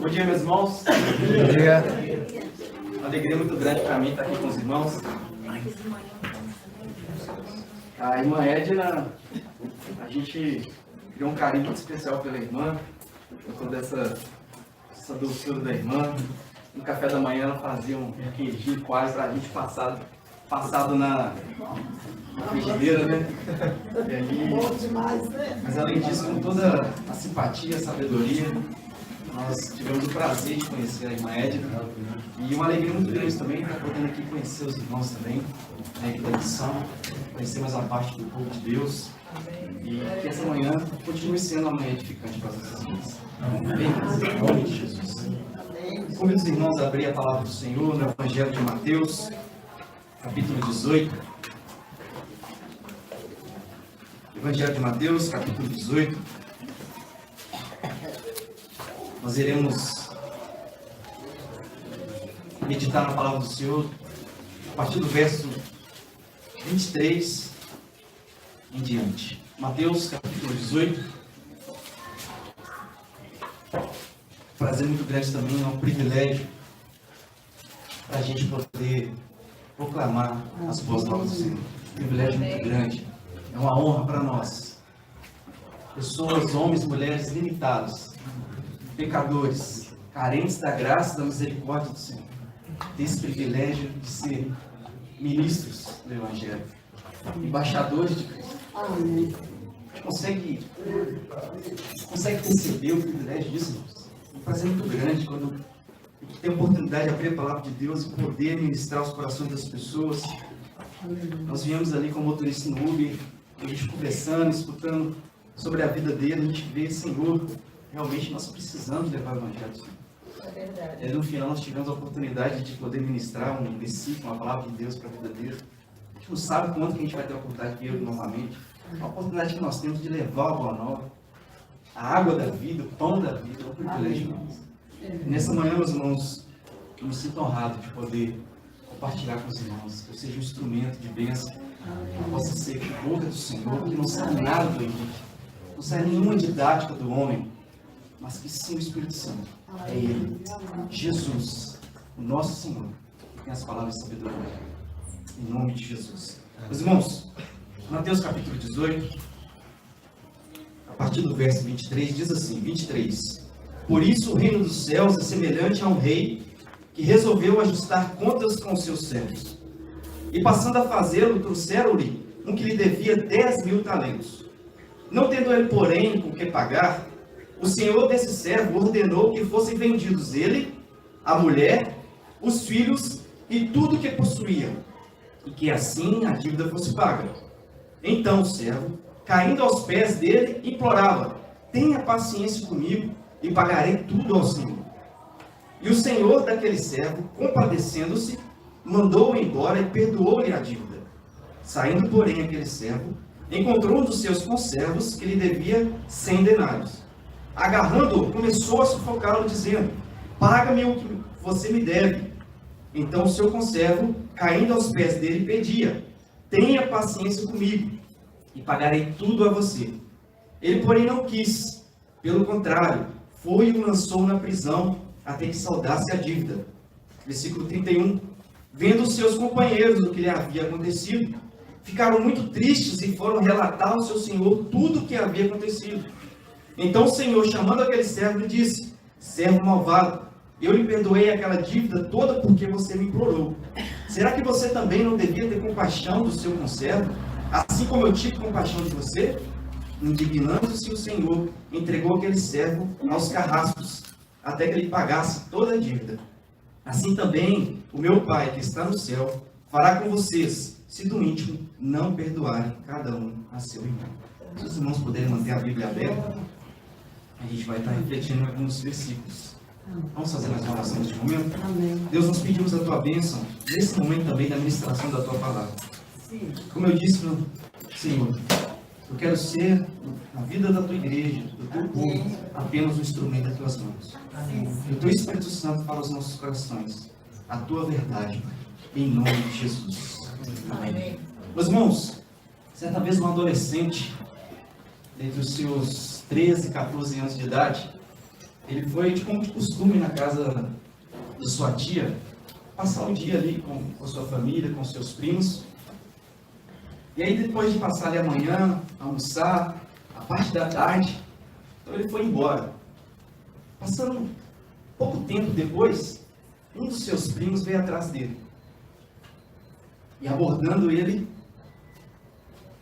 Bom dia, meus irmãos. Bom dia. Uma alegria muito grande para mim estar aqui com os irmãos. A irmã Edna, a gente criou um carinho muito especial pela irmã, por toda essa doçura da irmã. No café da manhã ela fazia um queijinho quase para a gente passado na frigideira, né? E aí, Bom demais, né? mas além disso, com toda a simpatia, a sabedoria, nós tivemos o prazer de conhecer a irmã Edna e uma alegria muito grande também estar podendo aqui conhecer os irmãos também, aqui da missão, conhecer mais uma parte do povo de Deus e que essa manhã continue sendo uma manhã edificante para as nossas vidas. Amém? Em nome de Jesus. Convido os irmãos a abrir a palavra do Senhor no Evangelho de Mateus, capítulo 18. Evangelho de Mateus, capítulo 18. Nós iremos meditar na palavra do Senhor a partir do verso 23 em diante. Mateus, capítulo 18. Prazer muito grande também, é um privilégio para a gente poder proclamar as boas novas do Senhor. Um privilégio muito grande. É uma honra para nós. Pessoas, homens, mulheres limitados, pecadores, carentes da graça e da misericórdia do Senhor. Ter esse privilégio de ser ministros do Evangelho, embaixadores de Cristo. A gente consegue perceber o privilégio disso, irmãos? É um prazer muito grande quando a gente tem a oportunidade de abrir a palavra de Deus e poder ministrar os corações das pessoas. Nós viemos ali com o motorista no Uber, a gente conversando, escutando sobre a vida dele, a gente vê, Senhor, realmente nós precisamos levar o Evangelho, Senhor. É verdade. E no final nós tivemos a oportunidade de poder ministrar um versículo, uma palavra de Deus para a vida dele. A gente não sabe quanto que a gente vai ter a oportunidade de ver novamente. A oportunidade que nós temos de levar a boa nova, a água da vida, o pão da vida, é um privilégio, irmãos. E nessa manhã, meus irmãos, eu me sinto honrado de poder compartilhar com os irmãos, que eu seja um instrumento de bênção, que eu possa ser a boca do Senhor, que não sai nada do Henrique, não sai nenhuma didática do homem, mas que sim o Espírito Santo, é Ele, Jesus, o nosso Senhor, que tem as palavras de sabedoria, em nome de Jesus. Meus irmãos, Mateus capítulo 18, a partir do verso 23, diz assim, 23, por isso o reino dos céus é semelhante a um rei que resolveu ajustar contas com os seus servos. E passando a fazê-lo, trouxeram-lhe um que lhe devia 10.000 talentos. Não tendo ele, porém, com que pagar, o senhor desse servo ordenou que fossem vendidos ele, a mulher, os filhos e tudo o que possuía, e que assim a dívida fosse paga. Então o servo, caindo aos pés dele, implorava, tenha paciência comigo e pagarei tudo ao Senhor. E o senhor daquele servo, compadecendo-se, mandou-o embora e perdoou-lhe a dívida. Saindo, porém, aquele servo, encontrou um dos seus conservos que lhe devia 100 denários. Agarrando-o, começou a sufocá-lo, dizendo, paga-me o que você me deve. Então o seu conservo, caindo aos pés dele, pedia, tenha paciência comigo, e pagarei tudo a você. Ele, porém, não quis. Pelo contrário, foi e o lançou na prisão, até que saldasse a dívida. Versículo 31. Vendo os seus companheiros o que lhe havia acontecido, ficaram muito tristes e foram relatar ao seu senhor tudo o que havia acontecido. Então o senhor, chamando aquele servo, lhe disse, servo malvado, eu lhe perdoei aquela dívida toda porque você me implorou. Será que você também não devia ter compaixão do seu conservo, assim como eu tive compaixão de você? Indignando-se o senhor, entregou aquele servo aos carrascos, até que ele pagasse toda a dívida. Assim também o meu Pai, que está no céu, fará com vocês, se do íntimo não perdoarem cada um a seu irmão. Se os irmãos puderem manter a Bíblia aberta, a gente vai estar refletindo em alguns versículos. Vamos fazer mais uma oração neste momento? Amém. Deus, nós pedimos a tua bênção, nesse momento também da ministração da tua palavra. Como eu disse, meu Senhor, eu quero ser, na vida da tua igreja, do teu povo, apenas um instrumento das tuas mãos. Que o teu Espírito Santo fala aos nossos corações a tua verdade, em nome de Jesus. Amém. Meus irmãos, certa vez um adolescente, entre os seus 13 e 14 anos de idade, Ele foi, como de costume, na casa da sua tia, passar o dia ali com sua família, com seus primos. E aí, depois de passar ali a manhã, almoçar, a parte da tarde, então ele foi embora. Passando pouco tempo depois, um dos seus primos veio atrás dele. E abordando ele,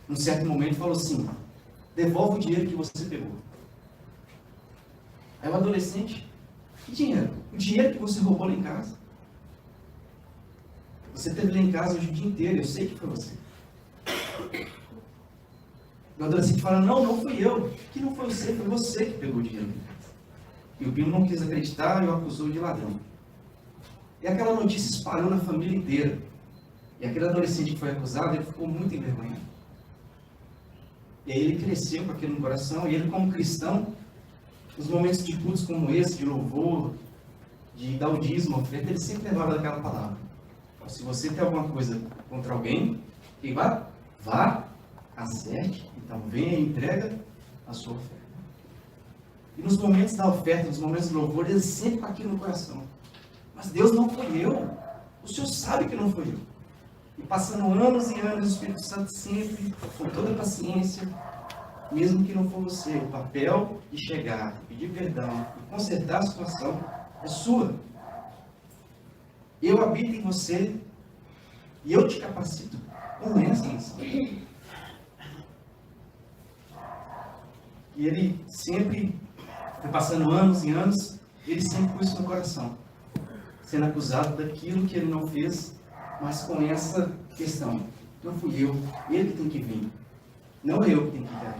num certo momento, falou assim: devolve o dinheiro que você pegou. Aí o adolescente: que dinheiro? O dinheiro que você roubou lá em casa. Você esteve lá em casa hoje o dia inteiro, eu sei que foi você. O adolescente fala: não fui eu. Que não foi você que pegou o dinheiro. E o primo não quis acreditar e o acusou de ladrão. E aquela notícia espalhou na família inteira. E aquele adolescente que foi acusado, ele ficou muito envergonhado. E aí ele cresceu com aquilo no coração, e ele, como cristão, nos momentos de cultos como esse, de louvor, de dar o dízimo, oferta, ele sempre levava daquela palavra: se você tem alguma coisa contra alguém, que vá, acerte, então venha e entrega a sua oferta. E nos momentos da oferta, nos momentos do louvor, ele sempre com aquilo no coração: mas Deus, não foi eu, o Senhor sabe que não foi eu. E passando anos e anos, o Espírito Santo sempre, com toda a paciência, mesmo que não for você, o papel de chegar, pedir perdão e consertar a situação é sua. Eu habito em você e eu te capacito. Não é assim. E ele sempre foi passando anos e anos, ele sempre com isso no coração, sendo acusado daquilo que ele não fez, mas com essa questão: não fui eu, ele que tem que vir, não eu que tenho que vir.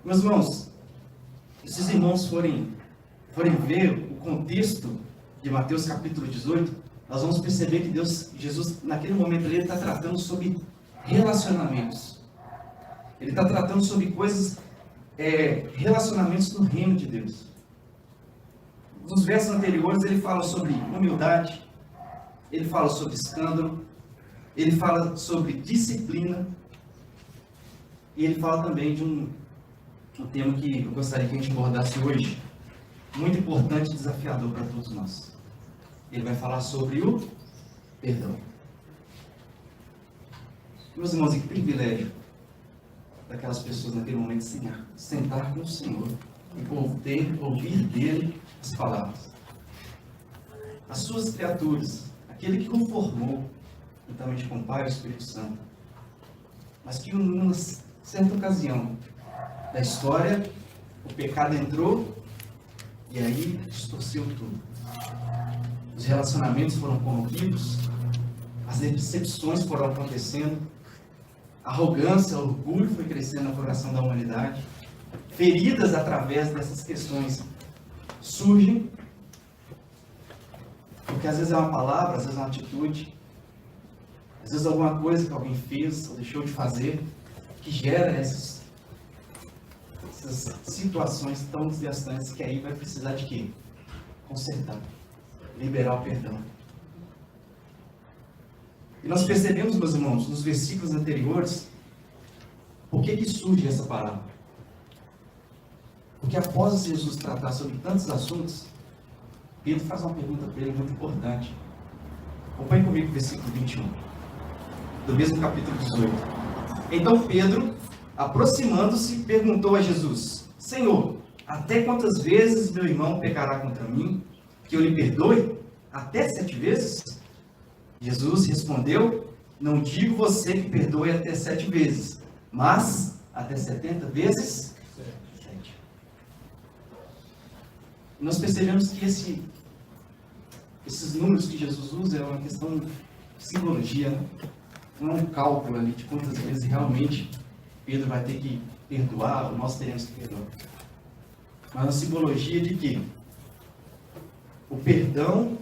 Meus irmãos, se os irmãos forem ver o contexto de Mateus capítulo 18, nós vamos perceber que Jesus, naquele momento ali, ele está tratando sobre relacionamentos. Ele está tratando sobre coisas, relacionamentos no reino de Deus. Nos versos anteriores, ele fala sobre humildade, ele fala sobre escândalo, ele fala sobre disciplina, e ele fala também de um tema que eu gostaria que a gente abordasse hoje, muito importante e desafiador para todos nós. Ele vai falar sobre o perdão. Meus irmãos, e que privilégio daquelas pessoas naquele momento sentar com o Senhor e ouvir dele as palavras. As suas criaturas, aquele que o formou, juntamente com o Pai e o Espírito Santo, mas que numa certa ocasião da história, o pecado entrou e aí distorceu tudo. Os relacionamentos foram corrompidos, as decepções foram acontecendo, a arrogância, o orgulho foi crescendo no coração da humanidade, feridas através dessas questões surgem, porque às vezes é uma palavra, às vezes é uma atitude, às vezes alguma coisa que alguém fez ou deixou de fazer, que gera essas situações tão desgastantes, que aí vai precisar de quê? Consertar, liberar o perdão. E nós percebemos, meus irmãos, nos versículos anteriores, por que surge essa palavra? Porque após Jesus tratar sobre tantos assuntos, Pedro faz uma pergunta para ele muito importante. Acompanhe comigo o versículo 21, do mesmo capítulo 18. Então Pedro, aproximando-se, perguntou a Jesus: Senhor, até quantas vezes meu irmão pecará contra mim, que eu lhe perdoe? Até 7 vezes? Jesus respondeu: não digo você que perdoe até 7 vezes, mas até 70 vezes 7. E nós percebemos que esses números que Jesus usa é uma questão de simbologia, né? Não é um cálculo ali de quantas vezes realmente Pedro vai ter que perdoar, ou nós teremos que perdoar. Mas uma simbologia de que o perdão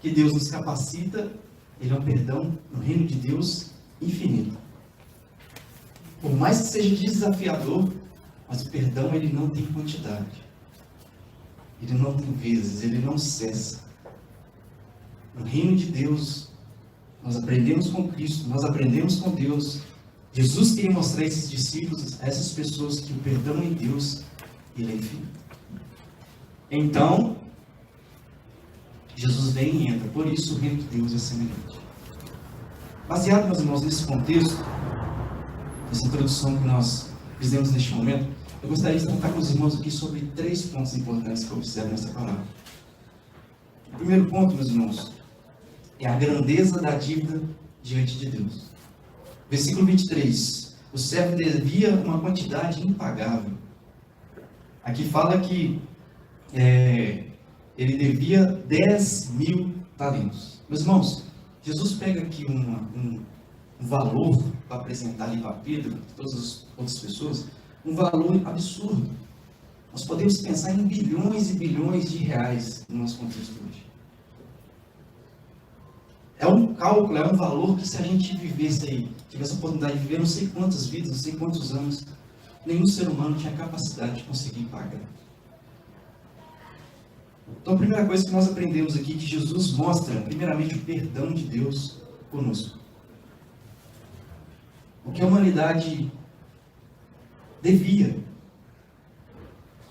que Deus nos capacita, ele é um perdão no reino de Deus infinito. Por mais que seja desafiador, mas o perdão ele não tem quantidade. Ele não tem vezes, ele não cessa. No reino de Deus, nós aprendemos com Cristo, nós aprendemos com Deus. Jesus queria mostrar a esses discípulos, a essas pessoas, que o perdão em Deus, ele é infinito. Então, Jesus vem e entra. Por isso o reino de Deus é semelhante. Baseado, meus irmãos, nesse contexto, nessa introdução que nós fizemos neste momento, eu gostaria de tratar com os irmãos aqui sobre 3 pontos importantes que eu observo nessa palavra. O primeiro ponto, meus irmãos, é a grandeza da dívida diante de Deus. Versículo 23. O servo devia uma quantidade impagável. Aqui fala que ele devia 10.000 talentos. Meus irmãos, Jesus pega aqui um valor para apresentar ali para Pedro e todas as outras pessoas, um valor absurdo. Nós podemos pensar em bilhões e bilhões de reais no nosso contexto hoje. É um cálculo, é um valor que se a gente vivesse aí, tivesse a oportunidade de viver não sei quantas vidas, não sei quantos anos, nenhum ser humano tinha capacidade de conseguir pagar. Então a primeira coisa que nós aprendemos aqui é que Jesus mostra, primeiramente, o perdão de Deus conosco. O que a humanidade devia.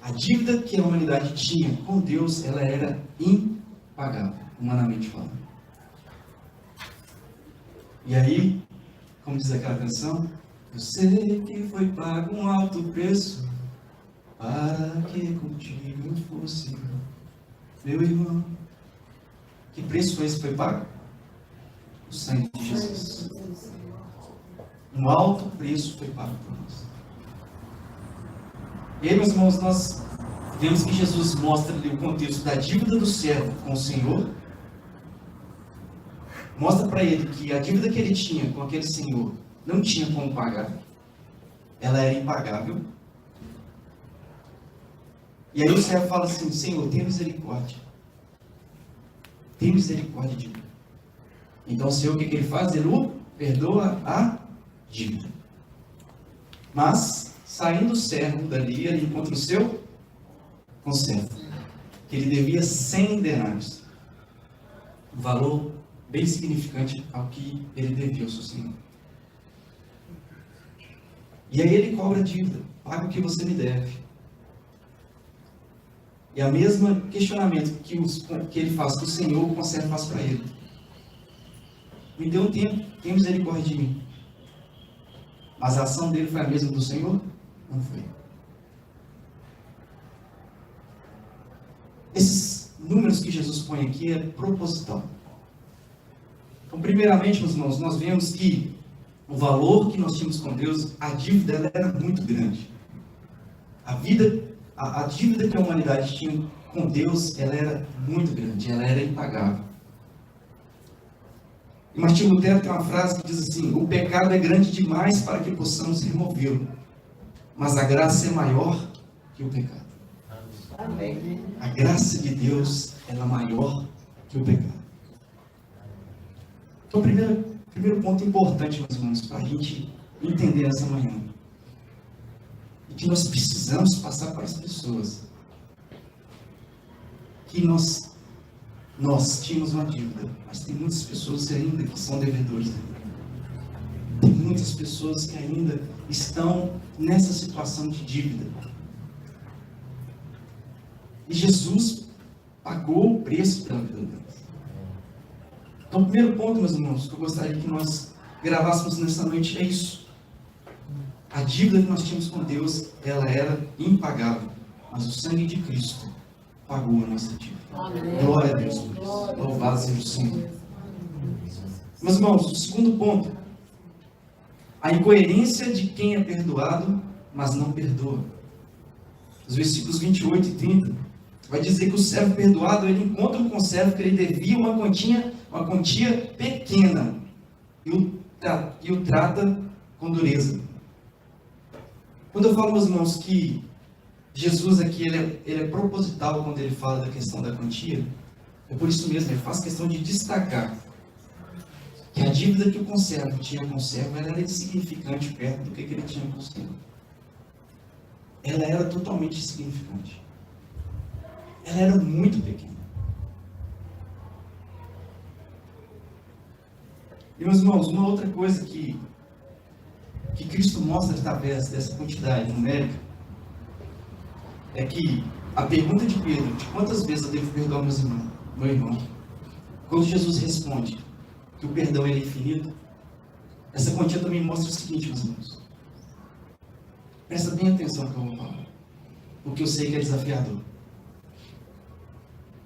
A dívida que a humanidade tinha com Deus, ela era impagável, humanamente falando. E aí, como diz aquela canção, eu sei que foi pago um alto preço para que contigo eu fosse, meu irmão. Que preço foi esse que foi pago? O sangue de Jesus. Um alto preço foi pago por nós. E aí, meus irmãos, nós vemos que Jesus mostra ali o contexto da dívida do servo com o Senhor. Mostra para ele que a dívida que ele tinha com aquele senhor não tinha como pagar. Ela era impagável. E aí o servo fala assim: Senhor, tenha misericórdia. Tenha misericórdia de mim. Então o Senhor, o que ele faz? Ele o perdoa a dívida. Mas, saindo o servo dali, ele encontra o seu conservo, que ele devia 100 denários. O valor bem significante ao que ele devia ao seu Senhor. E aí ele cobra a dívida: paga o que você me deve. E a mesma questionamento que ele faz para o Senhor, o conservo faz para ele: me dê um tempo, tenha misericórdia de mim. Mas a ação dele foi a mesma do Senhor? Não foi. Esses números que Jesus põe aqui é proposital. Então, primeiramente, meus irmãos, nós vemos que o valor que nós tínhamos com Deus, a dívida ela era muito grande. A dívida que a humanidade tinha com Deus, ela era muito grande, ela era impagável. E Martim Lutero tem uma frase que diz assim: o pecado é grande demais para que possamos removê-lo, mas a graça é maior que o pecado. Amém. A graça de Deus, ela é maior que o pecado. Então, primeiro ponto importante, meus irmãos, para a gente entender nessa manhã, é que nós precisamos passar para as pessoas que nós tínhamos uma dívida, mas tem muitas pessoas ainda que são devedores. Tem muitas pessoas que ainda estão nessa situação de dívida. E Jesus pagou o preço pela vida delas. Então, o primeiro ponto, meus irmãos, que eu gostaria que nós gravássemos nessa noite é isso. A dívida que nós tínhamos com Deus, ela era impagável, mas o sangue de Cristo pagou a nossa dívida. Amém. Glória a Deus por isso. Louvado seja o Senhor. Meus irmãos, o segundo ponto: a incoerência de quem é perdoado, mas não perdoa. Os versículos 28 e 30 vai dizer que o servo perdoado, ele encontra um conservo que ele devia uma quantia pequena e o trata com dureza. Quando eu falo, meus irmãos, que Jesus aqui ele é proposital quando ele fala da questão da quantia, é por isso mesmo, ele faz questão de destacar que a dívida que o conservo tinha com o servo, ela era insignificante perto do que ele tinha com o Senhor. Ela era totalmente insignificante. Ela era muito pequena. E, meus irmãos, uma outra coisa que Cristo mostra através dessa quantidade numérica é que a pergunta de Pedro, de quantas vezes eu devo perdoar meu irmão? Quando Jesus responde que o perdão é infinito, essa quantia também mostra o seguinte, meus irmãos. Presta bem atenção no que eu vou falar, porque eu sei que é desafiador.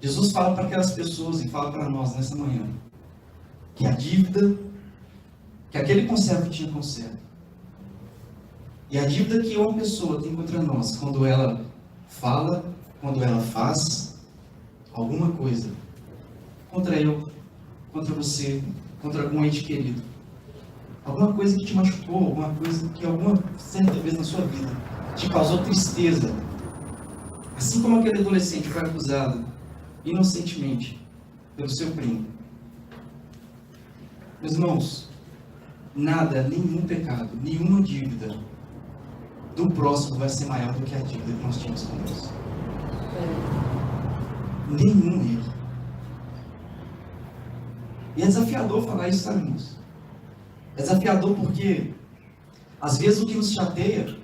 Jesus fala para aquelas pessoas e fala para nós nessa manhã que a dívida que aquele conservo tinha com o servo e a dívida que uma pessoa tem contra nós quando ela fala, quando ela faz alguma coisa contra eu, contra você, contra algum ente querido, alguma coisa que te machucou, alguma coisa que alguma certa vez na sua vida te causou tristeza, assim como aquele adolescente foi acusado inocentemente pelo seu primo. Meus irmãos, nada, nenhum pecado, nenhuma dívida do próximo vai ser maior do que a dívida que nós tínhamos com Deus. Nenhum erro. E é desafiador falar isso, sabe, irmãos? É desafiador porque às vezes o que nos chateia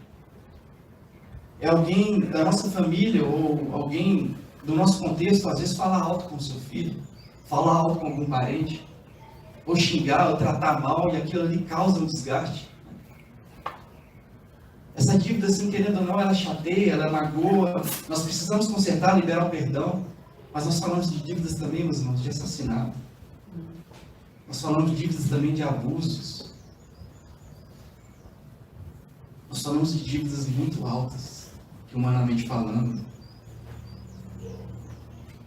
é alguém da nossa família ou alguém do nosso contexto, às vezes fala alto com o seu filho, fala alto com algum parente, ou xingar, ou tratar mal, e aquilo ali causa um desgaste. Essa dívida, assim, querendo ou não, ela chateia, ela magoa, nós precisamos consertar, liberar o perdão, mas nós falamos de dívidas também, meus irmãos, de assassinato. Nós falamos de dívidas também de abusos. Nós falamos de dívidas muito altas, que humanamente falando,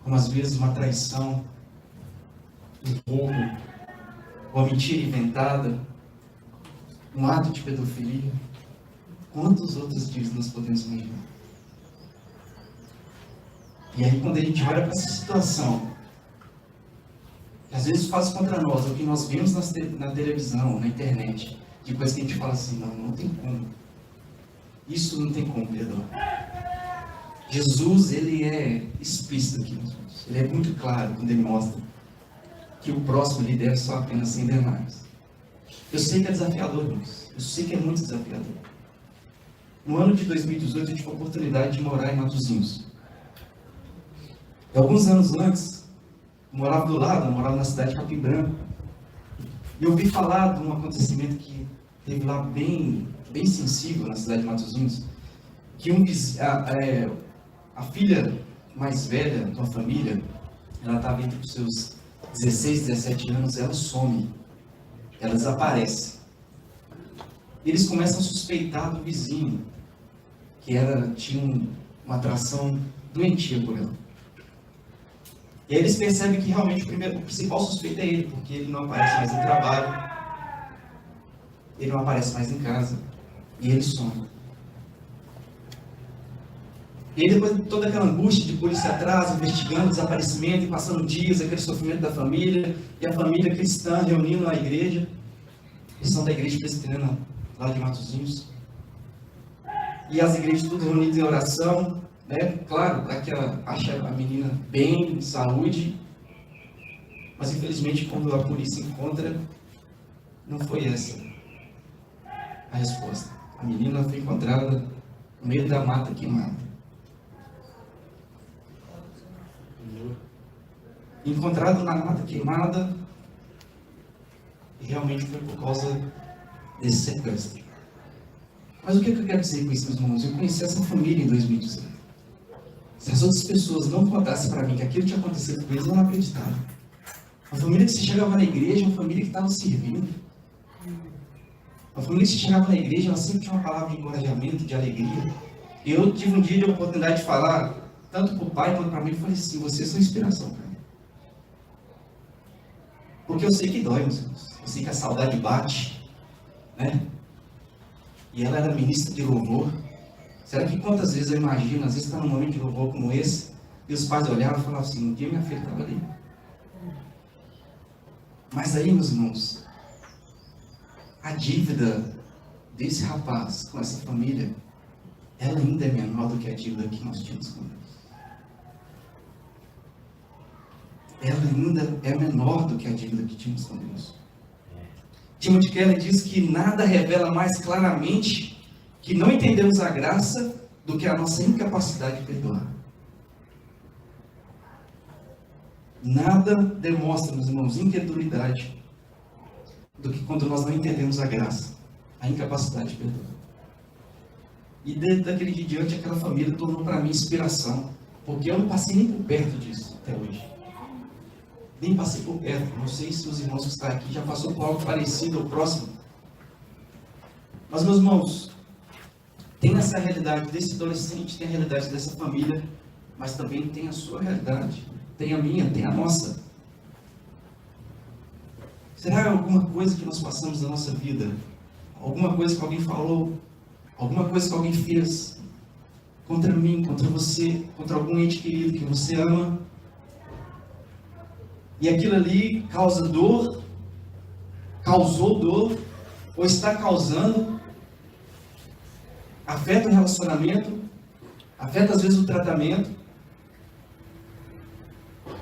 como às vezes uma traição, um roubo, uma mentira inventada, um ato de pedofilia. Quantos outros dívidas nós podemos imaginar? E aí, quando a gente olha para essa situação, que às vezes faz contra nós, o que nós vemos na televisão, na internet, depois que a gente fala assim, não tem como. Isso não tem como perdoar. Jesus, ele é explícito aqui, meus irmãos. Ele é muito claro quando ele mostra que o próximo lhe deve só apenas 100 denários. Eu sei que é desafiador, irmãos. Eu sei que é muito desafiador. No ano de 2018, eu tive a oportunidade de morar em Matosinhos. E alguns anos antes, eu morava do lado, eu morava na cidade de Capim Branco. E eu ouvi falar de um acontecimento que teve lá bem sensível na cidade de Matosinhos, que a filha mais velha de uma família, ela estava entre os seus 16, 17 anos, ela some, ela desaparece. Eles começam a suspeitar do vizinho, que tinha uma atração doentia por ela. E aí eles percebem que realmente o principal suspeito é ele, porque ele não aparece mais no trabalho, ele não aparece mais em casa, e ele some. E aí depois de toda aquela angústia de polícia atrás, investigando o desaparecimento e passando dias, aquele sofrimento da família, e a família cristã reunindo na igreja, eles são da igreja presbiteriana lá de Matosinhos, e as igrejas tudo reunidas em oração, né? Claro, para que ela ache a menina bem, de saúde, mas infelizmente quando a polícia encontra, não foi essa a resposta. A menina foi encontrada no meio da mata queimada. Encontrado na mata queimada, e realmente foi por causa desse sequestro. Mas o que eu quero dizer com isso, meus irmãos? Eu conheci essa família em 2018. Se as outras pessoas não contassem para mim que aquilo tinha acontecido com eles, eu não acreditava. Uma família que se chegava na igreja, uma família que estava servindo. Uma família que se chegava na igreja, ela sempre tinha uma palavra de encorajamento, de alegria. E eu tive um dia a oportunidade de falar, tanto para o pai quanto para mim, eu falei assim, vocês são inspiração para mim. Porque eu sei que dói, meus irmãos. Eu sei que a saudade bate, né? E ela era ministra de louvor. Será que quantas vezes eu imagino, às vezes está num momento de louvor como esse, e os pais olhavam e falavam assim, um dia minha filha estava ali. Mas aí, meus irmãos, a dívida desse rapaz com essa família, ela ainda é menor do que a dívida que nós tínhamos com Deus. Ela ainda é menor do que a dívida que tínhamos com Deus. Timothy Keller diz que nada revela mais claramente que não entendemos a graça do que a nossa incapacidade de perdoar. Nada demonstra, meus irmãos, incredulidade do que quando nós não entendemos a graça, a incapacidade de perdoar. E desde daquele dia em diante, aquela família tornou para mim inspiração, porque eu não passei nem por perto disso até hoje. Nem passei por perto. Não sei se os irmãos que estão aqui já passou por algo parecido ou próximo. Mas, meus irmãos, tem essa realidade desse adolescente, tem a realidade dessa família, mas também tem a sua realidade. Tem a minha, tem a nossa. Será alguma coisa que nós passamos na nossa vida? Alguma coisa que alguém falou? Alguma coisa que alguém fez? Contra mim, contra você, contra algum ente querido que você ama? E aquilo ali causa dor? Causou dor? Ou está causando? Afeta o relacionamento? Afeta às vezes o tratamento?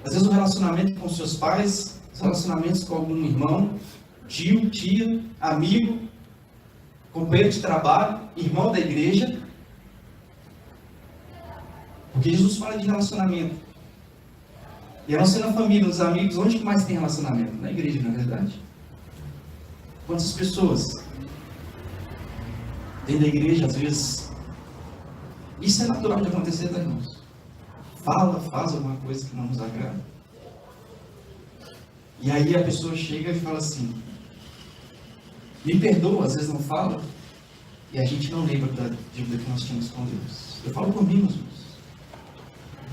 Às vezes o relacionamento com seus pais, os relacionamentos com algum irmão, tio, tia, amigo, companheiro de trabalho, irmão da igreja. Porque Jesus fala de relacionamento. E a não ser na família, nos amigos, onde que mais tem relacionamento? Na igreja, na verdade. Quantas pessoas dentro da igreja, às vezes, isso é natural de acontecer, tá, irmãos? Faz alguma coisa que não nos agrada. E aí a pessoa chega e fala assim, me perdoa, às vezes não fala, e a gente não lembra da dívida que nós tínhamos com Deus. Eu falo por mim, meus irmãos.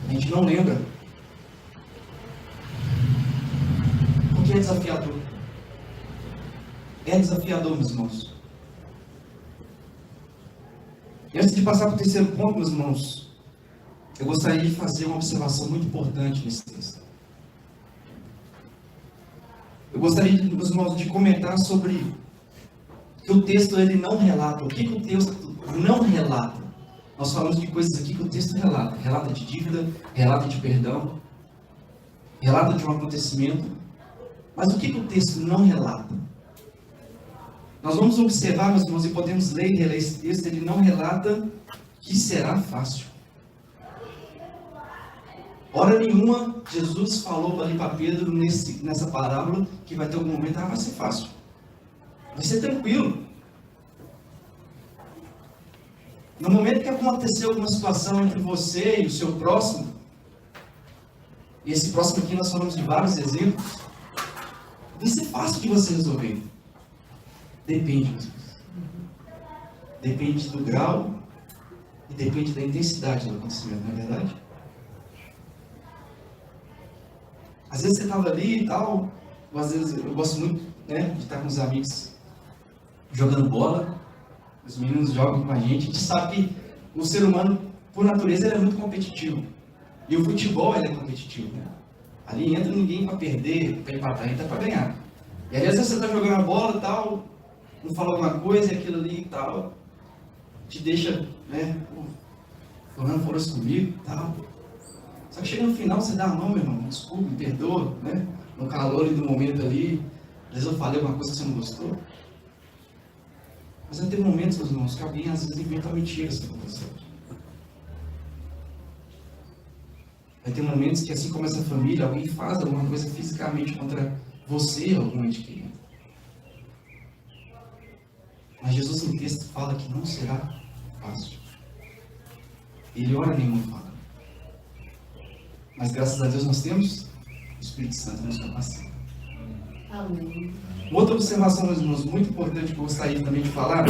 A gente não lembra. Porque é desafiador. É desafiador, meus irmãos. E antes de passar para o terceiro ponto, meus irmãos, eu gostaria de fazer uma observação muito importante nesse texto. Eu gostaria, meus irmãos, de comentar sobre que o texto ele não relata. O que o texto não relata? Nós falamos de coisas aqui que o texto relata. Relata de dívida, relata de perdão, relata de um acontecimento. Mas o que o texto não relata? Nós vamos observar, meus irmãos, e podemos ler e reler esse texto, ele não relata que será fácil. Hora nenhuma, Jesus falou ali para Pedro, nessa parábola, que vai ter algum momento, vai ser fácil. Vai ser tranquilo. No momento que acontecer alguma situação entre você e o seu próximo, e esse próximo aqui nós falamos de vários exemplos, vai ser fácil de você resolver. Depende, depende do grau e depende da intensidade do acontecimento, não é verdade? Às vezes você estava ali e tal, ou às vezes eu gosto muito, né, de estar com os amigos jogando bola, os meninos jogam com a gente sabe que o ser humano, por natureza, ele é muito competitivo. E o futebol ele é competitivo, né? Ali entra ninguém para perder, para empatar, entra para ganhar. E às vezes você está jogando a bola e tal, não fala alguma coisa, e aquilo ali e tal, te deixa, né, falando por isso comigo e tal. Só que chega no final, você dá a mão, meu irmão, desculpa, me perdoa, né? No calor do momento ali, às vezes eu falei alguma coisa que você não gostou. Mas vai ter momentos, meus irmãos, que alguém às vezes inventa mentiras que aconteceu. Vai ter momentos que, assim como essa família, alguém faz alguma coisa fisicamente contra você, algum ente querido. Mas Jesus no texto fala que não será fácil. Ele hora nenhuma fala. Mas graças a Deus nós temos o Espírito Santo nos capacita. Amém. Outra observação, meus irmãos, muito importante que eu gostaria também de falar,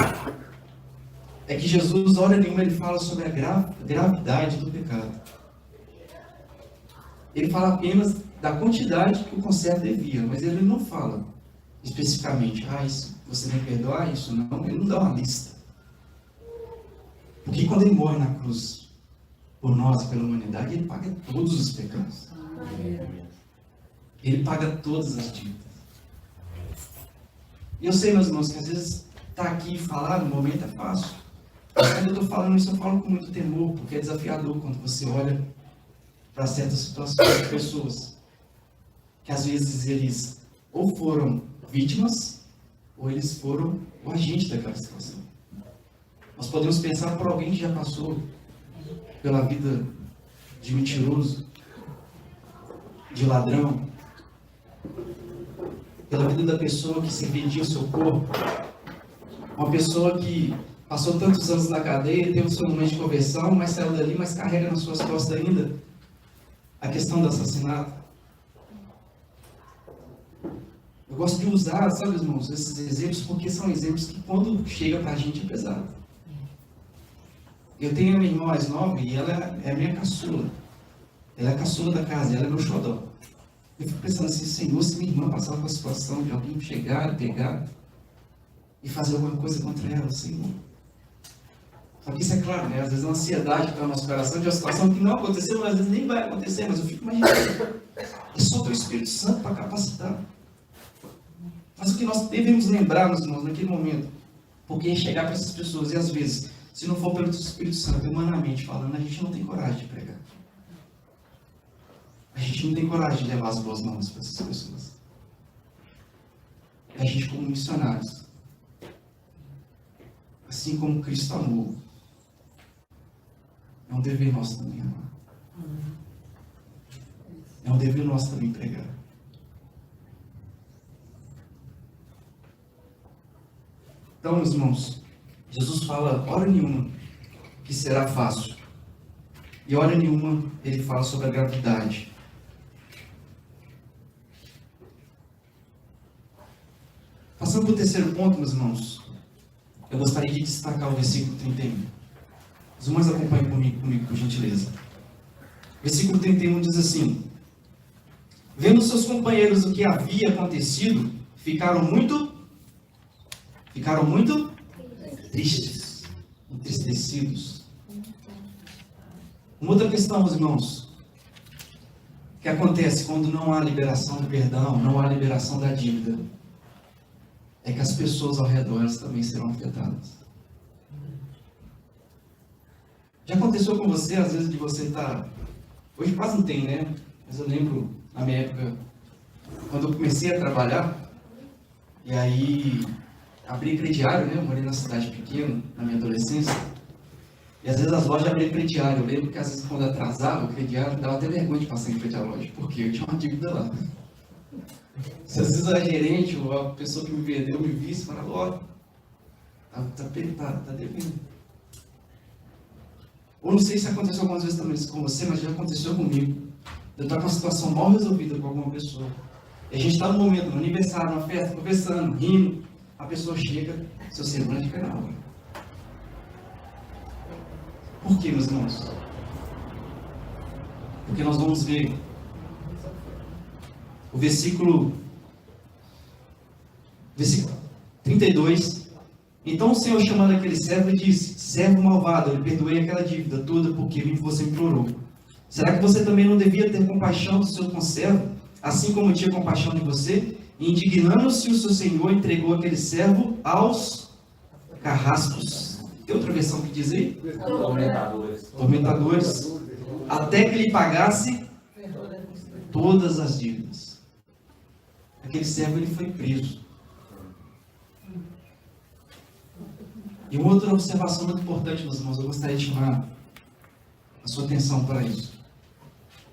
é que Jesus, hora nenhuma, ele fala sobre a gravidade do pecado. Ele fala apenas da quantidade que o conserto devia, mas ele não fala especificamente, isso você tem que perdoar, isso não, ele não dá uma lista. Porque quando ele morre na cruz, por nós, pela humanidade, ele paga todos os pecados. Ele paga todas as dívidas. E eu sei, meus irmãos, que às vezes estar aqui e falar no momento é fácil. Mas quando eu estou falando isso, eu falo com muito temor, porque é desafiador quando você olha para certas situações de pessoas que às vezes eles ou foram vítimas, ou eles foram o agente daquela situação. Nós podemos pensar por alguém que já passou pela vida de mentiroso, de ladrão, pela vida da pessoa que se vendia o seu corpo, uma pessoa que passou tantos anos na cadeia, teve o seu momento de conversão, mas saiu dali, mas carrega nas suas costas ainda a questão do assassinato. Eu gosto de usar, sabe, irmãos, esses exemplos, porque são exemplos que quando chega pra gente é pesado. Eu tenho a minha irmã mais nova e ela é a minha caçula. Ela é a caçula da casa, ela é meu xodó. Eu fico pensando assim, Senhor, se minha irmã passar por uma situação de alguém chegar, pegar e fazer alguma coisa contra ela, Senhor. Só que isso é claro, né? Às vezes a ansiedade está no nosso coração de uma situação que não aconteceu, mas às vezes nem vai acontecer, mas eu fico imaginando. É só o Espírito Santo para capacitar. Mas o que nós devemos lembrar, meus irmãos, naquele momento, porque é chegar para essas pessoas, e às vezes, se não for pelo Espírito Santo, humanamente falando, a gente não tem coragem de pregar. A gente não tem coragem de levar as boas novas para essas pessoas. A gente, como missionários, assim como Cristo amou, é um dever nosso também amar. É um dever nosso também pregar. Então, meus irmãos, Jesus fala, hora nenhuma que será fácil. E hora nenhuma ele fala sobre a gravidade. Passando para o terceiro ponto, meus irmãos, eu gostaria de destacar o versículo 31. Os irmãos acompanhem comigo, por gentileza. Versículo 31 diz assim: vendo seus companheiros o que havia acontecido, ficaram muito tristes, entristecidos. Uma outra questão, meus irmãos, que acontece quando não há liberação do perdão, não há liberação da dívida, é que as pessoas ao redor também serão afetadas. Já aconteceu com você, às vezes, de você estar... Hoje quase não tem, né? Mas eu lembro, na minha época, quando eu comecei a trabalhar, e aí abri crediário, né? Eu morei na cidade pequena, na minha adolescência, e às vezes as lojas abriam crediário. Eu lembro que às vezes quando atrasava o crediário, dava até vergonha de passar em frente à loja, porque eu tinha uma dívida lá. Se às vezes a gerente ou a pessoa que me vendeu me visse, falava, ó, tá devendo. Ou não sei se aconteceu algumas vezes também com você, mas já aconteceu comigo. Eu estou com uma situação mal resolvida com alguma pessoa. E a gente está no momento, no aniversário, numa festa, conversando, rindo. A pessoa chega, seu semblante cai na hora. Por quê, meus irmãos? Porque nós vamos ver o versículo 32. Então o Senhor, chamando aquele servo, disse: servo malvado, eu lhe perdoei aquela dívida toda porque você me implorou. Será que você também não devia ter compaixão do seu conservo, assim como tinha compaixão de você? E indignando-se, o seu Senhor entregou aquele servo aos carrascos. Tem outra versão que diz aí? Tormentadores. Até que lhe pagasse todas as dívidas. Aquele servo, ele foi preso. E uma outra observação muito importante, meus irmãos, eu gostaria de chamar a sua atenção para isso.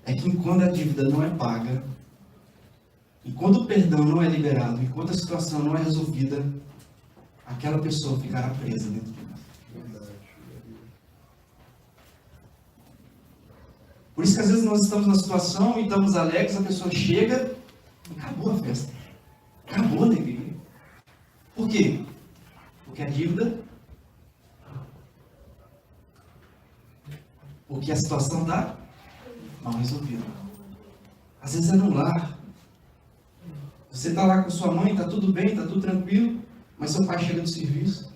É que enquanto a dívida não é paga, enquanto o perdão não é liberado, enquanto a situação não é resolvida, aquela pessoa ficará presa dentro de nós. Por isso que às vezes nós estamos na situação e estamos alegres, a pessoa chega e acabou a festa. Acabou a alegria. Por quê? Porque a dívida, porque a situação está mal resolvida. Às vezes é no lar. Você está lá com sua mãe, está tudo bem, está tudo tranquilo, mas seu pai chega do serviço,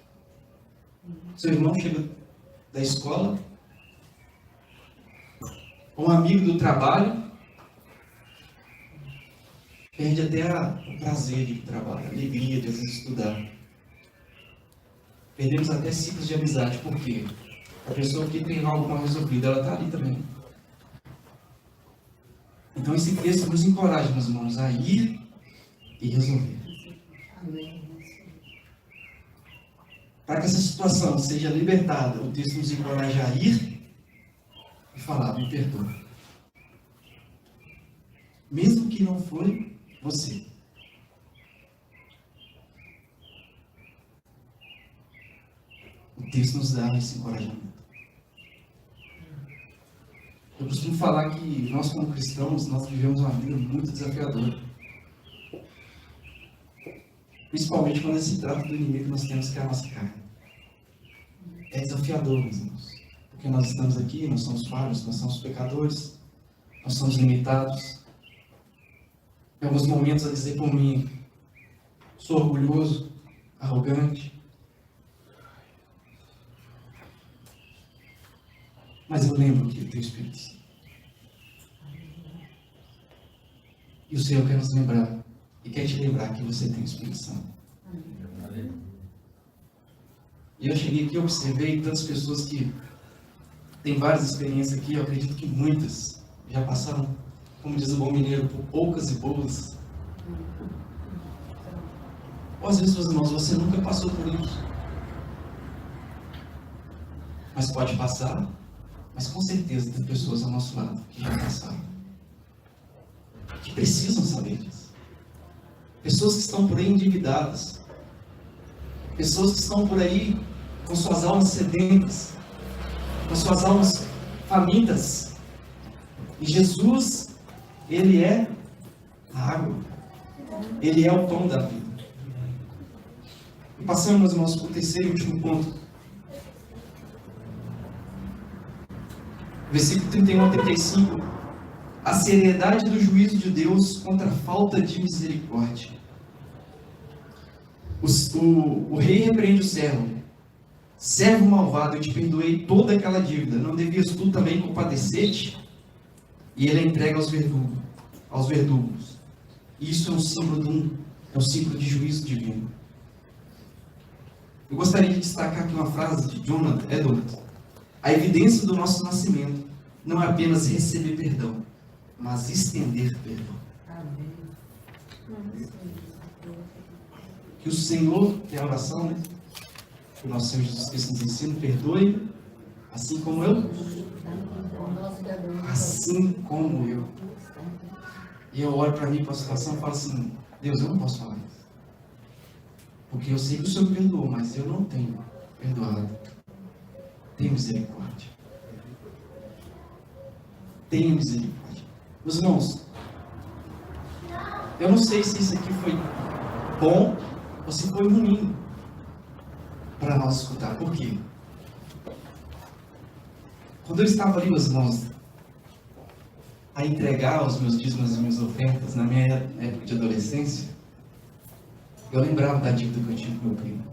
seu irmão chega da escola, um amigo do trabalho, perde até o prazer de ir para o trabalho, a alegria de às vezes estudar. Perdemos até ciclos de amizade. Por quê? A pessoa que tem algo mal resolvido, ela está ali também. Então esse texto nos encoraja, meus irmãos, a ir e resolver. Para que essa situação seja libertada, o texto nos encoraja a ir e falar: me perdoa. mesmo que não foi você. O texto nos dá esse encorajamento. Eu costumo falar que nós, como cristãos, nós vivemos uma vida muito desafiadora. Principalmente quando se trata do inimigo que nós temos, que é a nossa carne. É desafiador, meus irmãos. Porque nós estamos aqui, nós somos falhos, nós somos pecadores, nós somos limitados. Em alguns momentos, a dizer por mim, sou orgulhoso, arrogante. Mas eu lembro que eu tenho Espírito Santo. E o Senhor quer nos lembrar, e quer te lembrar que você tem o Espírito Santo. E eu cheguei aqui e observei tantas pessoas que têm várias experiências aqui, eu acredito que muitas já passaram, como diz o bom mineiro, por poucas e boas. Ou às vezes, meus irmãos, você nunca passou por isso. Mas pode passar. Mas com certeza tem pessoas ao nosso lado que já passaram, que precisam saber disso. Pessoas que estão por aí endividadas, pessoas que estão por aí com suas almas sedentas, com suas almas famintas. E Jesus, Ele é a água, Ele é o pão da vida. E passando, meus irmãos, para o terceiro e último ponto. Versículo 31 a 35. A seriedade do juízo de Deus contra a falta de misericórdia. O rei repreende o servo. Servo malvado, eu te perdoei toda aquela dívida. Não devias tu também compadecer-te? E ele entrega aos verdugos. Isso é um símbolo de juízo divino. Eu gostaria de destacar aqui uma frase de Jonathan Edwards. A evidência do nosso nascimento não é apenas receber perdão, mas estender perdão. Amém. Que o Senhor, que é a oração, né? Que o nosso Senhor Jesus Cristo nos ensina, perdoe, assim como eu. Assim como eu. E eu olho para mim, para a situação, e falo assim, Deus, eu não posso falar isso. Porque eu sei que o Senhor me perdoou, mas eu não tenho perdoado. Tenha misericórdia. Tenha misericórdia. Meus irmãos, eu não sei se isso aqui foi bom ou se foi ruim para nós escutar. Por quê? Quando eu estava ali, meus irmãos, a entregar os meus dízimos e as minhas ofertas na minha época de adolescência, eu lembrava da dívida que eu tinha com meu primo.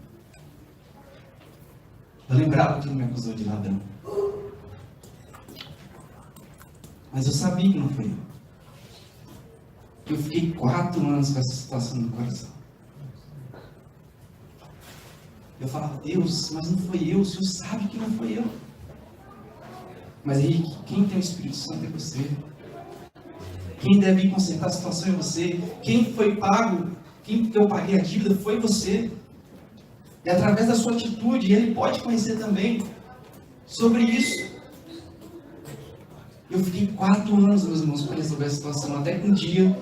Eu lembrava que ele me acusou de ladrão. Mas eu sabia que não foi eu. Eu fiquei 4 anos com essa situação no coração. Eu falava, Deus, mas não foi eu, o Senhor sabe que não foi eu. Mas aí, quem tem o Espírito Santo é você. Quem deve ir consertar a situação é você. Quem foi pago, quem eu paguei a dívida foi você. E através da sua atitude, Ele pode conhecer também sobre isso. Eu fiquei 4 anos, meus irmãos, para resolver a situação. Até que um dia,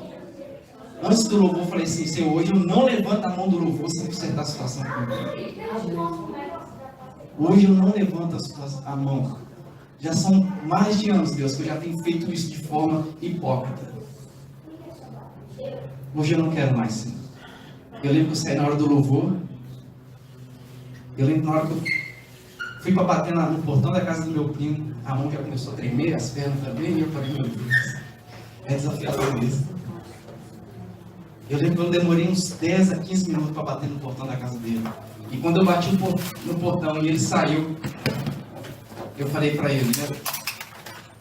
antes do louvor, eu falei assim, Senhor, hoje eu não levanto a mão do louvor sem consertar a situação comigo. Hoje eu não levanto a mão. Já são mais de anos, Deus, que eu já tenho feito isso de forma hipócrita. Hoje eu não quero mais, Senhor. Eu lembro que eu saí na hora do louvor. Eu lembro na hora que eu fui para bater no portão da casa do meu primo. A mão já começou a tremer, as pernas também. E eu falei, meu Deus, é desafiador mesmo. Eu lembro que eu demorei uns 10 a 15 minutos para bater no portão da casa dele. E quando eu bati no portão e ele saiu, eu falei para ele, né?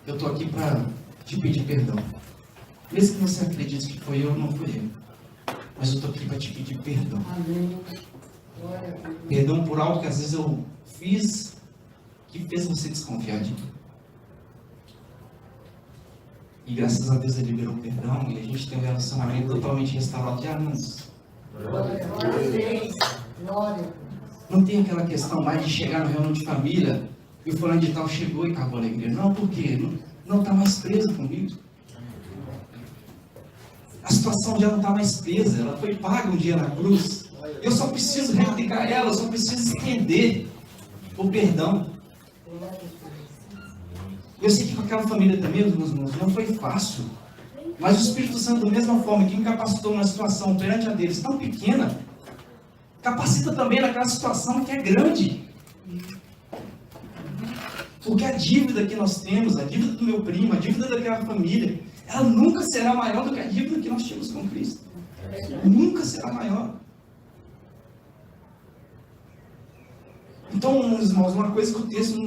Eu estou aqui para te pedir perdão. Mesmo que você acredite que foi eu, não foi eu. Mas eu estou aqui para te pedir perdão. Amém. Perdão por algo que às vezes eu fiz que fez você desconfiar de mim. E graças a Deus Ele liberou perdão e a gente tem um relacionamento totalmente restaurado de anos. Glória a Deus. Glória. Não tem aquela questão mais de chegar no reunião de família e o fulano de tal chegou e acabou a alegria. Não, por quê? Não está mais preso comigo. A situação já não está mais presa, ela foi paga um dia na cruz. Eu só preciso replicar ela, eu só preciso estender o perdão. Eu sei que com aquela família também, meus irmãos, não foi fácil. Mas o Espírito Santo, da mesma forma que me capacitou numa situação perante a deles tão pequena, capacita também naquela situação que é grande. Porque a dívida que nós temos, a dívida do meu primo, a dívida daquela família, ela nunca será maior do que a dívida que nós tínhamos com Cristo. Nunca será maior. Então, meus irmãos, uma coisa que o texto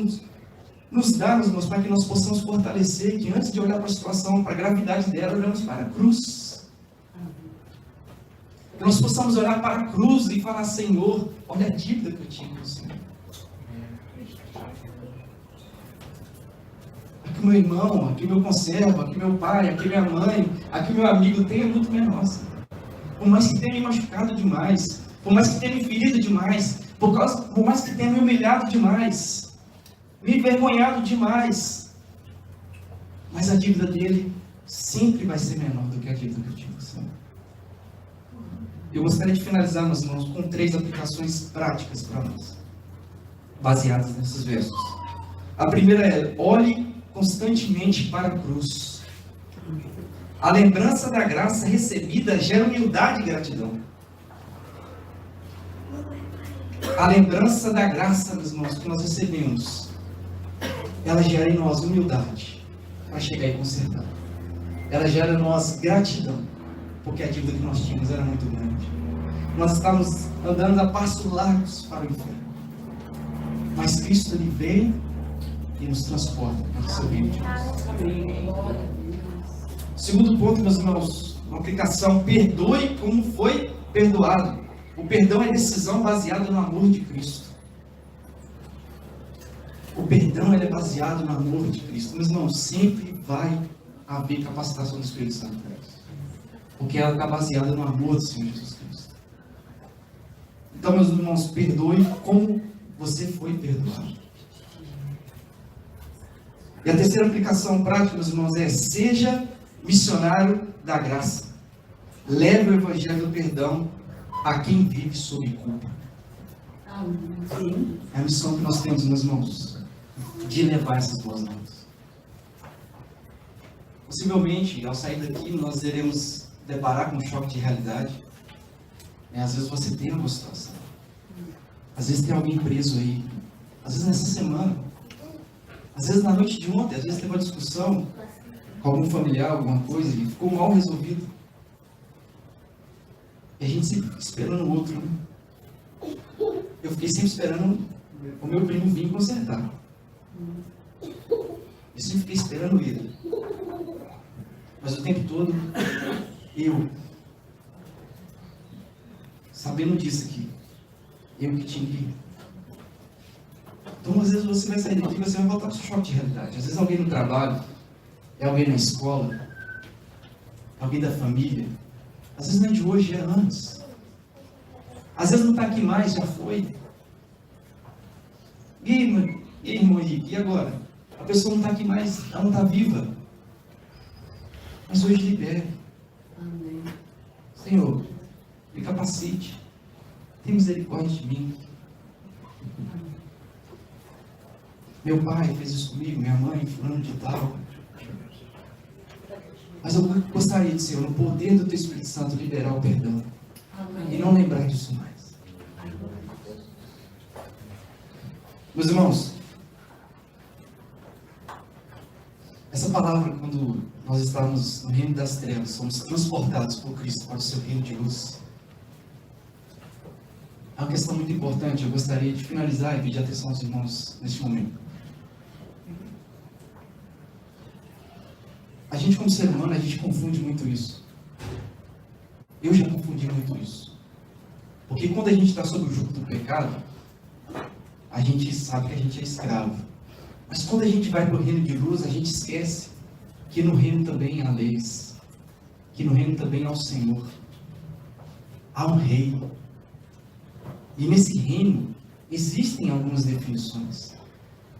nos dá, meus irmãos, para que nós possamos fortalecer, que antes de olhar para a situação, para a gravidade dela, olhamos para a cruz. Que nós possamos olhar para a cruz e falar: Senhor, olha a dívida que eu tinha com o Senhor. Aqui meu irmão, aqui meu conservo, aqui meu pai, aqui minha mãe, aqui meu amigo tem muito menor. Por mais que tenha me machucado demais, por mais que tenha me ferido demais, por mais que tenha me humilhado demais, me envergonhado demais, mas a dívida dele sempre vai ser menor do que a dívida que eu tive com o Senhor. Eu gostaria de finalizar, meus irmãos, com 3 aplicações práticas para nós, baseadas nesses versos. A primeira é: olhe constantemente para a cruz. A lembrança da graça recebida gera humildade e gratidão. A lembrança da graça, meus irmãos, que nós recebemos, ela gera em nós humildade para chegar e consertar. Ela gera em nós gratidão, porque a dívida que nós tínhamos era muito grande. Nós estávamos andando a passos largos para o inferno. Mas Cristo, Ele veio e nos transporta para o seu reino de Deus. Segundo ponto, meus irmãos, uma aplicação: perdoe como foi perdoado. O perdão é decisão baseada no amor de Cristo. O perdão é baseado no amor de Cristo. Meus irmãos, sempre vai haver capacitação do Espírito Santo para isso, porque ela está baseada no amor do Senhor Jesus Cristo. Então, meus irmãos, perdoe como você foi perdoado. E a terceira aplicação prática, meus irmãos, é: seja missionário da graça. Leve o evangelho do perdão a quem vive sob culpa. É a missão que nós temos, meus irmãos, de levar essas boas novas. Possivelmente, ao sair daqui, nós iremos deparar com um choque de realidade. Às vezes você tem uma situação. Às vezes tem alguém preso aí. Às vezes nessa semana. Às vezes na noite de ontem. Às vezes teve uma discussão com algum familiar, alguma coisa, e ficou mal resolvido. E a gente sempre fica esperando o outro, né? Eu fiquei sempre esperando o meu primo vir consertar. Eu sempre fiquei esperando ele. Mas o tempo todo, eu, sabendo disso aqui, eu que tinha que ir. Então, às vezes você vai sair daqui e você vai voltar para o seu choque de realidade. Às vezes alguém no trabalho, é alguém na escola, alguém da família. Às vezes não é de hoje, é antes. Às vezes não está aqui mais, já foi. E aí, irmão Henrique, e agora? A pessoa não está aqui mais, ela não está viva. Mas hoje libere. Amém. Senhor, me capacite. Tem misericórdia de mim. Meu pai fez isso comigo, minha mãe, fulano de tal. Mas eu gostaria de, Senhor, no poder do Teu Espírito Santo, liberar o perdão. Amém. E não lembrar disso mais. Meus irmãos, essa palavra, quando nós estávamos no reino das trevas, somos transportados por Cristo para o seu reino de luz. É uma questão muito importante. Eu gostaria de finalizar e pedir atenção aos irmãos neste momento. A gente, como ser humano, a gente confunde muito isso. Eu já confundi muito isso. Porque quando a gente está sob o jugo do pecado, a gente sabe que a gente é escravo. Mas quando a gente vai para o reino de luz, a gente esquece que no reino também há leis. Que no reino também há o Senhor. Há um rei. E nesse reino existem algumas definições.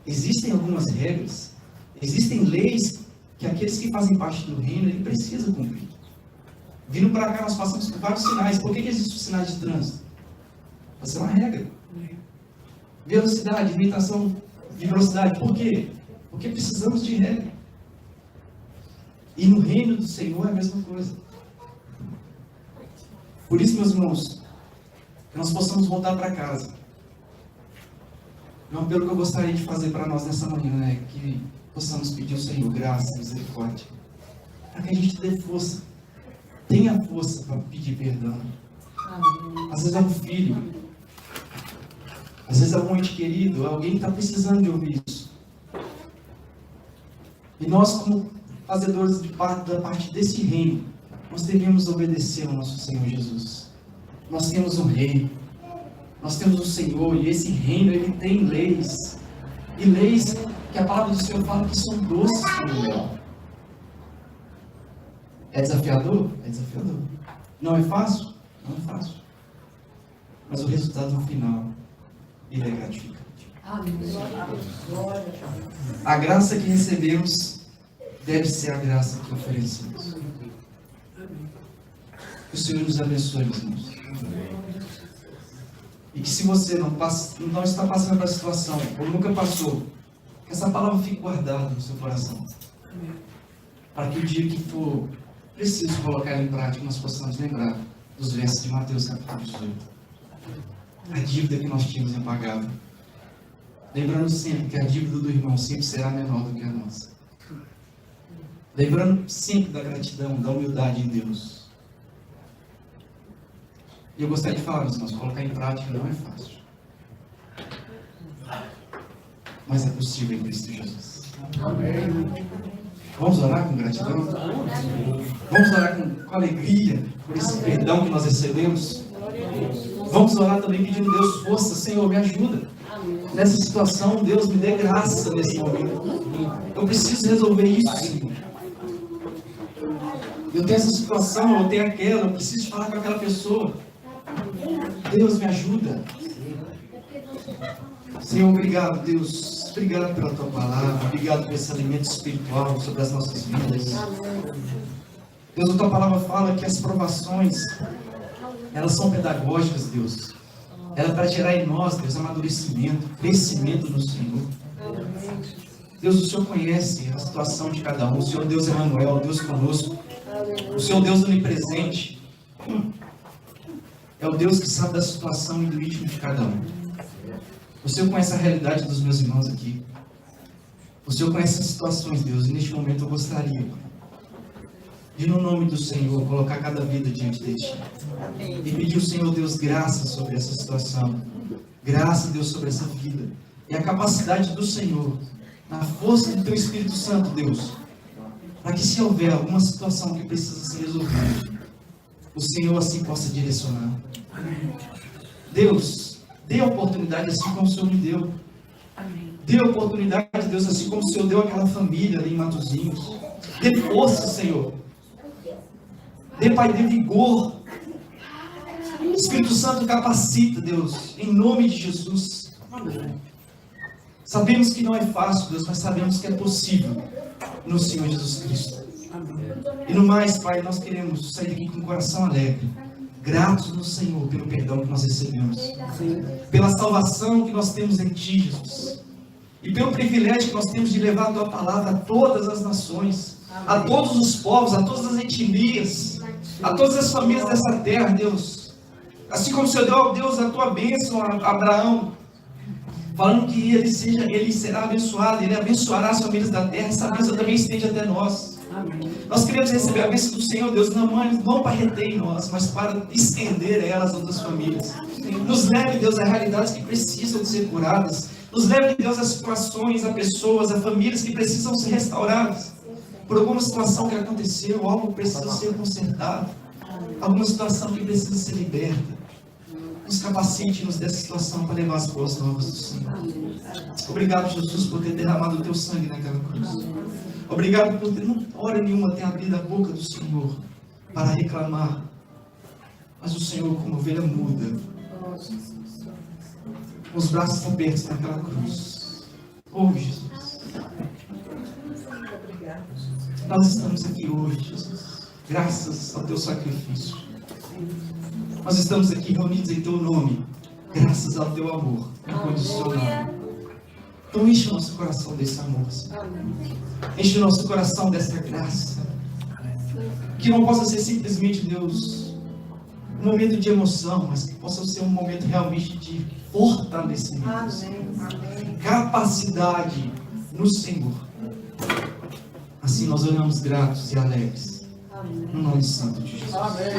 Existem algumas regras. Existem leis que aqueles que fazem parte do reino, ele precisa cumprir. Vindo para cá, nós passamos por vários sinais. Por que existem os sinais de trânsito? Vai ser uma regra. Velocidade, limitação de velocidade. Por quê? Porque precisamos de regra. E no reino do Senhor é a mesma coisa. Por isso, meus irmãos, que nós possamos voltar para casa. É um apelo que eu gostaria de fazer para nós nessa manhã, é que possamos pedir ao Senhor graça e misericórdia, para que a gente dê força, tenha força para pedir perdão. Às vezes é um filho, às vezes é um ente querido, alguém que está precisando de ouvir isso. E nós, como fazedores da parte desse reino, nós devemos obedecer ao nosso Senhor Jesus. Nós temos um rei, nós temos um Senhor, e esse reino, ele tem leis. E leis que a palavra do Senhor fala que são doces como mel. É desafiador? É desafiador. Não é fácil? Não é fácil. Mas o resultado no final, ele é gratificante. Amém. A graça que recebemos deve ser a graça que oferecemos. Que o Senhor nos abençoe, meus irmãos. E que se você não está passando pela situação, ou nunca passou, que essa palavra fique guardada no seu coração. Para que o dia que for preciso colocar ela em prática, nós possamos lembrar dos versos de Mateus capítulo 18. A dívida que nós tínhamos impagável. Lembrando sempre que a dívida do irmão sempre será menor do que a nossa. Lembrando sempre da gratidão, da humildade em Deus. E eu gostaria de falar, meus irmãos, colocar em prática não é fácil. Mas é possível em Cristo Jesus. Amém. Vamos orar com gratidão? Vamos orar com alegria por esse perdão que nós recebemos? Vamos orar também pedindo a Deus força. Senhor, me ajuda. Nessa situação, Deus me dê graça nesse momento. Eu preciso resolver isso, Senhor. Eu tenho essa situação, eu tenho aquela, eu preciso falar com aquela pessoa. Deus me ajuda. Senhor, obrigado, Deus. Obrigado pela tua palavra. Obrigado por esse alimento espiritual sobre as nossas vidas. Deus, a tua palavra fala que as provações, elas são pedagógicas, Deus. Ela é para gerar em nós, Deus, amadurecimento, crescimento no Senhor. Deus, o Senhor conhece a situação de cada um. O Senhor Deus Emmanuel, Deus conosco. O Senhor Deus onipresente. É o Deus que sabe da situação e do íntimo de cada um. O Senhor conhece a realidade dos meus irmãos aqui. O Senhor conhece as situações, Deus. E neste momento eu gostaria de, no nome do Senhor, colocar cada vida diante de Ti. E pedir ao Senhor, Deus, graça sobre essa situação. Graça, Deus, sobre essa vida. E a capacidade do Senhor, na força do Teu Espírito Santo, Deus, para que se houver alguma situação que precisa ser resolvida, o Senhor assim possa direcionar. Deus, dê a oportunidade assim como o Senhor me deu. Dê a oportunidade, Deus, assim como o Senhor deu àquela família ali em Matosinhos. Dê força, Senhor. Dê, Pai, dê vigor. O Espírito Santo capacita, Deus, em nome de Jesus. Sabemos que não é fácil, Deus, mas sabemos que é possível no Senhor Jesus Cristo. E no mais, Pai, nós queremos sair daqui com o coração alegre, gratos no Senhor pelo perdão que nós recebemos, pela salvação que nós temos em Ti, Jesus, e pelo privilégio que nós temos de levar a Tua palavra a todas as nações, a todos os povos, a todas as etnias, a todas as famílias dessa terra, Deus. Assim como o Senhor deu, Deus, a Tua bênção a Abraão, falando que ele será abençoado, ele abençoará as famílias da terra, essa bênção também estende até nós. Nós queremos receber a bênção do Senhor, Deus, não para reter em nós, mas para estender elas a outras famílias. Nos leve, Deus, a realidades que precisam de ser curadas. Nos leve, Deus, a situações, a pessoas, a famílias que precisam ser restauradas. Por alguma situação que aconteceu, algo que precisa ser consertado. Alguma situação que precisa ser liberta. Nos capacite, nos dessa situação para levar as boas novas do Senhor. Obrigado, Jesus, por ter derramado o Teu sangue naquela cruz. Obrigado por ter, não hora nenhuma, ter abrido a boca do Senhor para reclamar. Mas o Senhor, como ovelha muda, com os braços abertos naquela cruz. Oh, Jesus. Nós estamos aqui hoje, Jesus, graças ao teu sacrifício. Nós estamos aqui reunidos em teu nome, graças ao teu amor incondicional. Então enche o nosso coração desse amor, Senhor. Enche o nosso coração dessa graça. Que não possa ser simplesmente, Deus, um momento de emoção, mas que possa ser um momento realmente de fortalecimento, Senhor. Capacidade no Senhor. Assim nós oramos gratos e alegres. No nome santo de Jesus. Amém.